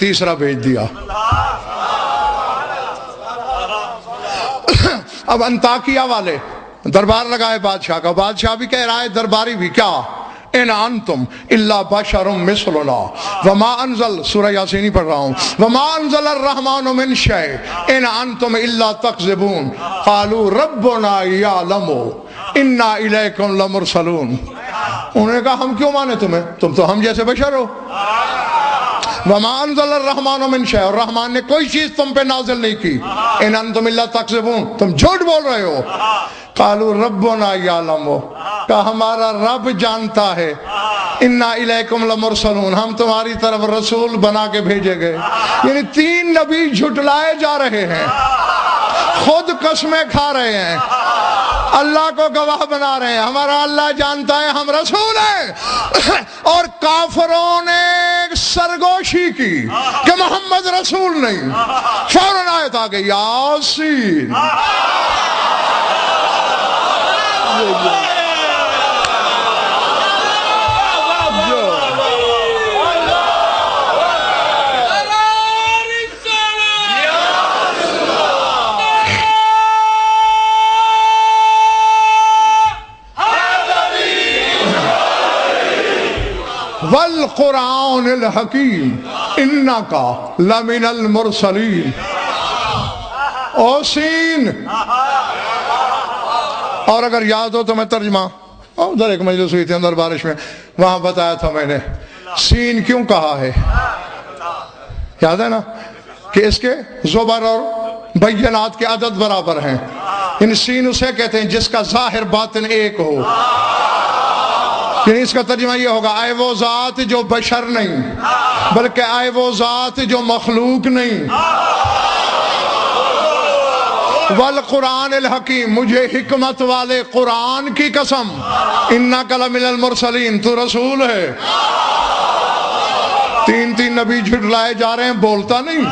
تیسرا بھیج دیا۔ اب انطاکیہ والے دربار لگائے بادشاہ کا، بادشاہ بھی کہہ رہا ہے درباری بھی، کیا ان انتم الا بشر مثلنا وما انزل، سورہ یاسینی پڑھ رہا ہوں، وما انزل الرحمن من شیء ان انتم الا تکذبون قالوا ربنا یعلم انا الیکم لمرسلون۔ انہوں نے کہا ہم کیوں مانے تمہیں، تم تو ہم جیسے بشر ہو۔ وما انزل الرحمن من شیء، اور رحمان نے کوئی چیز تم پہ نازل نہیں کی، ان انتم الا تکذبون، تم جھوٹ بول رہے ہو۔ قالوا ربنا یعلم، کہ ہمارا رب جانتا ہے، انا الیکم لمرسلون، ہم تمہاری طرف رسول بنا کے بھیجے گئے۔ یعنی تین نبی جھٹلائے جا رہے ہیں، خود قسمیں کھا رہے ہیں، اللہ کو گواہ بنا رہے ہیں، ہمارا اللہ جانتا ہے ہم رسول ہیں، اور کافروں نے سرگوشی کی کہ محمد رسول نہیں۔ فوراً آیت آ گئی یاسین۔ والقرآن الحکیم انکا لمن المرسلین۔ او سین، اور اگر یاد ہو تو میں ترجمہ، ادھر ایک مجلس ہوئی تھی اندر بارش میں، وہاں بتایا تھا میں نے سین کیوں کہا ہے، یاد ہے نا، کہ اس کے زبر اور بینات کے عدد برابر ہیں۔ ان سین اسے کہتے ہیں جس کا ظاہر باطن ایک ہو، یعنی اس کا ترجمہ یہ ہوگا، آئے وہ ذات جو بشر نہیں بلکہ آئے وہ ذات جو مخلوق نہیں۔ والقرآن الحکیم، مجھے حکمت والے قرآن کی قسم، انک لمن المرسلین، تو رسول ہے۔ تین نبی جھٹلائے جا رہے ہیں، بولتا نہیں،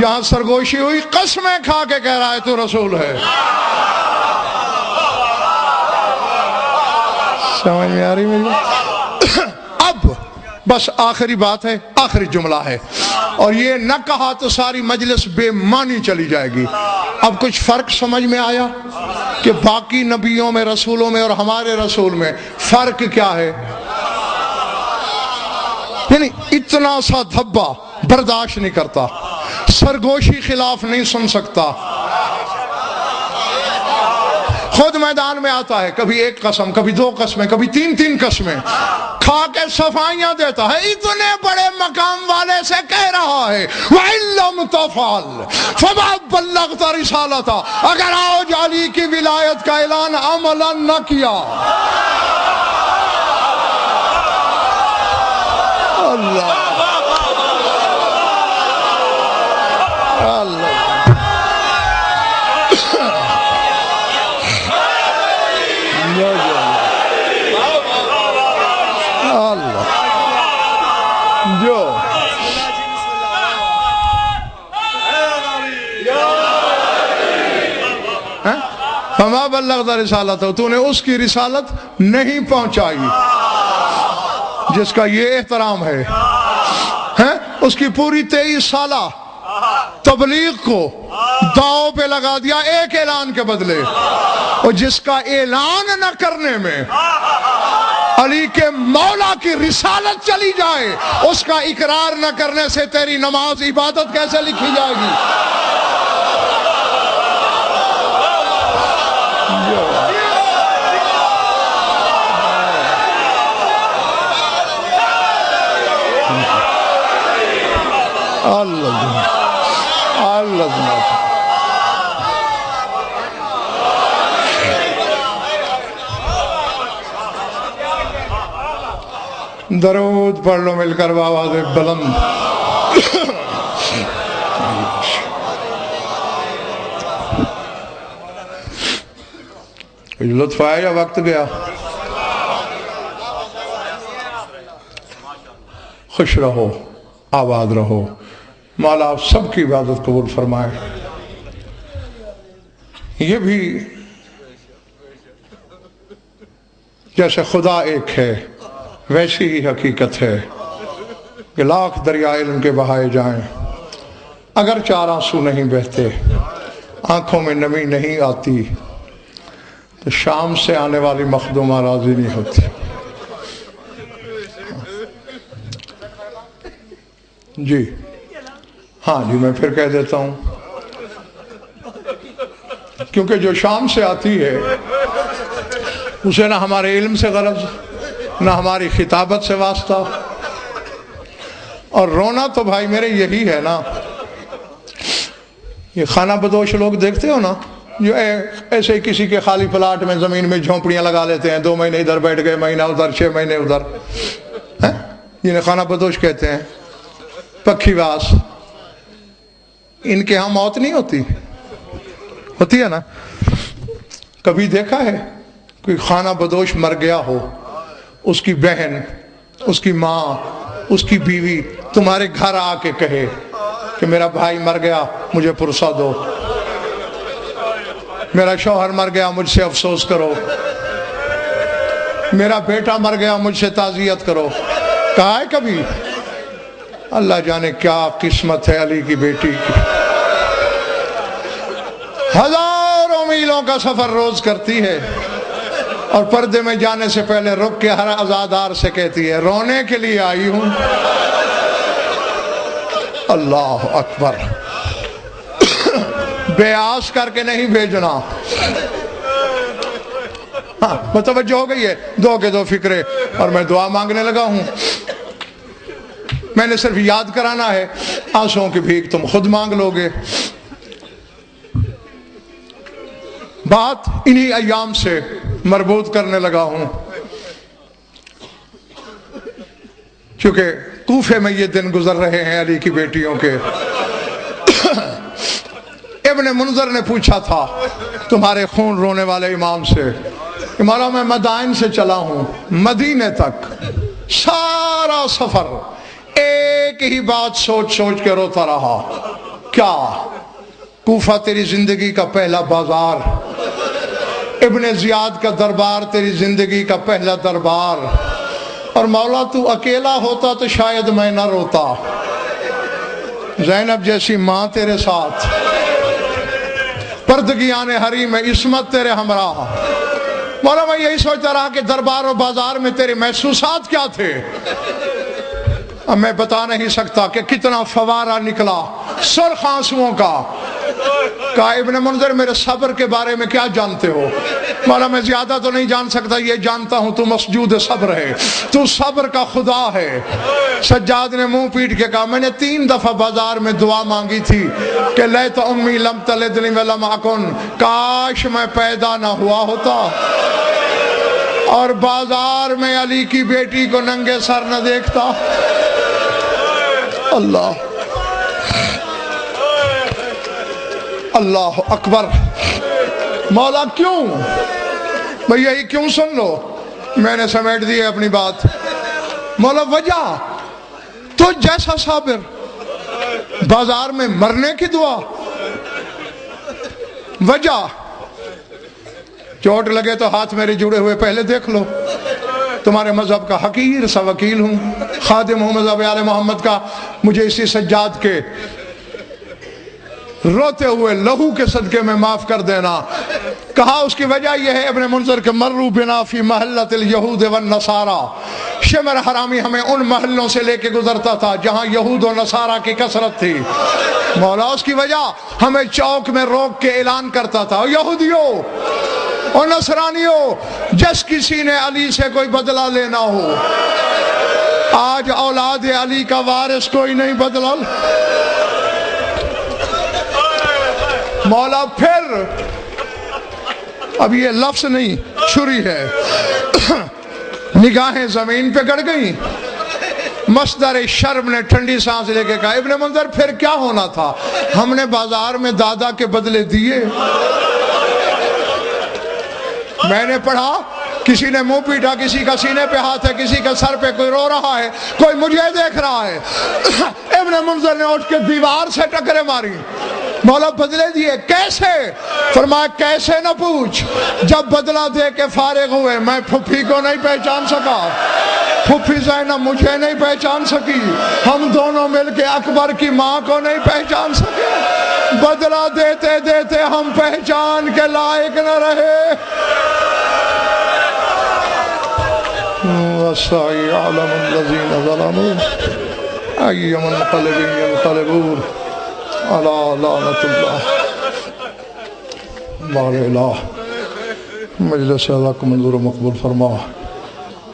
یہاں سرگوشی ہوئی، قسمیں کھا کے کہہ رہا ہے تو رسول ہے۔ سمجھ میں آ رہی میری؟ اب بس آخری بات ہے، آخری جملہ ہے، اور یہ نہ کہا تو ساری مجلس بے معنی چلی جائے گی۔ اب کچھ فرق سمجھ میں آیا کہ باقی نبیوں میں، رسولوں میں اور ہمارے رسول میں فرق کیا ہے؟ یعنی اتنا سا دھبا برداشت نہیں کرتا، سرگوشی خلاف نہیں سن سکتا، خود میدان میں آتا ہے، کبھی ایک قسم، کبھی دو قسمیں، کبھی تین قسمیں کھا کے صفائیاں دیتا ہے، اتنے بڑے مقام والے سے کہہ رہا ہے وَإِن لَّمْ تَفْعَلْ فَمَا بَلَّغْتَ رِسَالَتَهُ، اگر آج علی کی ولایت کا اعلان عملاً نہ کیا، اللہ اللہ جو فما بلغت رسالتہ، تو نے اس کی رسالت نہیں پہنچائی جس کا یہ احترام ہے، اس کی پوری 23 سالہ تبلیغ کو داؤ پہ لگا دیا ایک اعلان کے بدلے، اور جس کا اعلان نہ کرنے میں علی کے مولا کی رسالت چلی جائے، اس کا اقرار نہ کرنے سے تیری نماز عبادت کیسے لکھی جائے گی؟ اللہ اللہ درود پڑھ لو مل کر آواز بلند۔ لطف آیا یا وقت گیا؟ خوش رہو، آباد رہو، مولا آپ سب کی عبادت قبول فرمائے۔ یہ بھی جیسے خدا ایک ہے ویسی ہی حقیقت ہے، کہ لاکھ دریا علم کے بہائے جائیں، اگر چار آنسو نہیں بہتے، آنکھوں میں نمی نہیں آتی، تو شام سے آنے والی مخدومہ راضی نہیں ہوتی۔ جی ہاں جی، میں پھر کہہ دیتا ہوں، کیونکہ جو شام سے آتی ہے اسے نہ ہمارے علم سے غرض، نہ ہماری خطابت سے واسطہ، اور رونا تو بھائی میرے یہی ہے نا، یہ خانہ بدوش لوگ دیکھتے ہو نا، جو ایسے ہی کسی کے خالی پلاٹ میں زمین میں جھونپڑیاں لگا لیتے ہیں، 2 مہینے ادھر بیٹھ گئے، مہینہ ادھر، 6 مہینے ادھر، انہیں خانہ بدوش کہتے ہیں، پکھی باز۔ ان کے ہاں موت نہیں ہوتی ہے نا؟ کبھی دیکھا ہے کوئی خانہ بدوش مر گیا ہو، اس کی بہن، اس کی ماں، اس کی بیوی تمہارے گھر آ کے کہے کہ میرا بھائی مر گیا، مجھے پرسہ دو، میرا شوہر مر گیا، مجھ سے افسوس کرو، میرا بیٹا مر گیا، مجھ سے تعزیت کرو؟ کہا ہے کبھی؟ اللہ جانے کیا قسمت ہے علی کی بیٹی کی، ہزاروں میلوں کا سفر روز کرتی ہے، اور پردے میں جانے سے پہلے رک کے ہر عزادار سے کہتی ہے رونے کے لیے آئی ہوں۔ اللہ اکبر، بے آس کر کے نہیں بھیجنا۔ ہاں متوجہ ہو گئی ہے؟ 2 کے 2 فکرے، اور میں دعا مانگنے لگا ہوں۔ میں نے صرف یاد کرانا ہے، آنسوؤں کی بھیک تم خود مانگ لو گے۔ بات انہی ایام سے مربوط کرنے لگا ہوں، کیونکہ کوفے میں یہ دن گزر رہے ہیں علی کی بیٹیوں کے۔ ابن منذر نے پوچھا تھا تمہارے خون رونے والے امام سے کہ مولا میں مدائن سے چلا ہوں مدینے تک، سارا سفر ایک ہی بات سوچ سوچ کے روتا رہا، کیا؟ کوفہ تیری زندگی کا پہلا بازار، ابن زیاد کا دربار تیری زندگی کا پہلا دربار، اور مولا تو اکیلا ہوتا تو شاید میں نہ روتا، زینب جیسی ماں تیرے ساتھ، پردگیان حریم میں عصمت تیرے ہمراہ۔ مولا میں یہی سوچتا رہا کہ دربار و بازار میں تیرے محسوسات کیا تھے، اب میں بتا نہیں سکتا کہ کتنا فوارہ نکلا سرخ آنسوؤں کا۔ کہا ابن منذر میرے صبر کے بارے میں کیا جانتے ہو؟ مولا میں زیادہ تو نہیں جان سکتا، یہ جانتا ہوں تو مسجود صبر ہے، تو صبر کا خدا ہے۔ سجاد نے منہ پیٹ کے کہا میں نے 3 دفعہ بازار میں دعا مانگی تھی کہ لیت امی لم تلدنی ولم اکن، کاش میں پیدا نہ ہوا ہوتا اور بازار میں علی کی بیٹی کو ننگے سر نہ دیکھتا۔ اللہ اللہ اکبر۔ مولا کیوں؟ بھئی یہی کیوں سن لو، میں نے سمیٹ دی ہے اپنی بات۔ مولا وجہ تو جیسا صابر، بازار میں مرنے کی دعا، وجہ چوٹ لگے تو ہاتھ میرے جڑے ہوئے پہلے دیکھ لو، تمہارے مذہب کا حقیر سا وکیل ہوں، خادم ہوں مذہب آل محمد کا، مجھے اسی سجاد کے روتے ہوئے لہو کے صدقے میں معاف کر دینا۔ کہا اس کی وجہ یہ ہے ابن منذر کے مرو بنا فی محلت الیہود والنصارى، شمر حرامی ہمیں ان محلوں سے لے کے گزرتا تھا جہاں یہود و نصارہ کی کثرت تھی۔ مولا اس کی وجہ ہمیں چوک میں روک کے اعلان کرتا تھا یہودیوں اور نصرانیوں، جس کسی نے علی سے کوئی بدلہ لینا ہو، آج اولاد علی کا وارث کوئی نہیں بدلا۔ مولا پھر اب یہ لفظ نہیں چھری ہے، نگاہیں زمین پہ گڑ گئیں، مصدر شرم نے ٹھنڈی سانس لے کے کہا ابن منذر پھر کیا ہونا تھا؟ ہم نے بازار میں دادا کے بدلے دیے۔ میں نے پڑھا کسی نے منہ پیٹا، کسی کا سینے پہ ہاتھ ہے، کسی کا سر پہ، کوئی رو رہا ہے، کوئی مجھے دیکھ رہا ہے۔ ابن منذر نے اٹھ کے دیوار سے ٹکرے ماری، مولا بدلے دیے کیسے؟ فرمایا کیسے نہ پوچھ، جب بدلہ دے کے فارغ ہوئے میں پھپھی کو نہیں پہچان سکا۔ پھوپھی زینب مجھے نہیں پہچان سکی، ہم دونوں مل کے اکبر کی ماں کو نہیں پہچان سکے، بدلہ دیتے دیتے ہم پہچان کے لائق نہ رہے۔ وَسَعِي عَلَمُ الَّذِينَ ظَلَمُوا أَيَّ مُنْقَلِبٍ يَنْقَلِبُونَ عَلَى لَعْنَةِ اللَّهِ۔ بار الہ مجلس اعلیٰ کو منظور و مقبول فرما،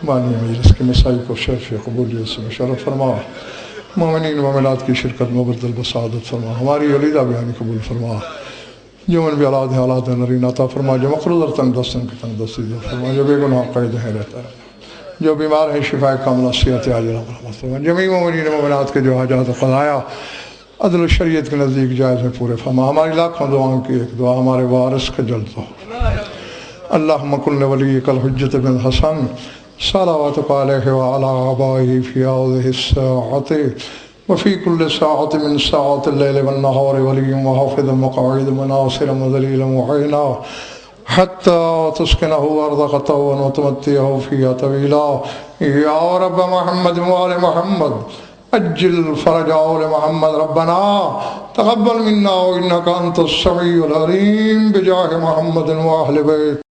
بانی مجلس کے مسائی کو شرف قبولیت سے مشرف فرما، مومنین و مومنات کی شرکت مبدل بسعادت فرما، ہماری علیدہ بیانی قبول فرما، جو من بھی اولاد ہے اولاد نرین عطا فرما، جو مقروض اور تنگ دستن کی تنگ دستی دور فرما، جو بے گناہ قید ہے رہتا ہے، جو بیمار ہے شفاء کاملہ صحت عاجلہ مرحمت فرما، جمیع مومنین و مومنات کے جو حاجات و قضایا عدل و شریعت کے نزدیک جائز میں پورے فرما، ہماری لاکھوں دعاؤں کی ایک دعا ہمارے وارث کا جلد ہو۔ اللہم کل ولیک الحجت بن حسن صلواتک علیہ وعلی آبائہ فی هذه الساعة وفی کل ساعة من ساعات اللیل والنہار ولی وحافظ مقاعد مناصر مذلیل معینا حتی تسکنہ ارضک طوعا وتمتعہ فیہا طویلا یا رب محمد وآل محمد اجل فرج آل محمد ربنا تقبل منا انک انت السمیع العلیم بجاہ محمد و اہل بیت۔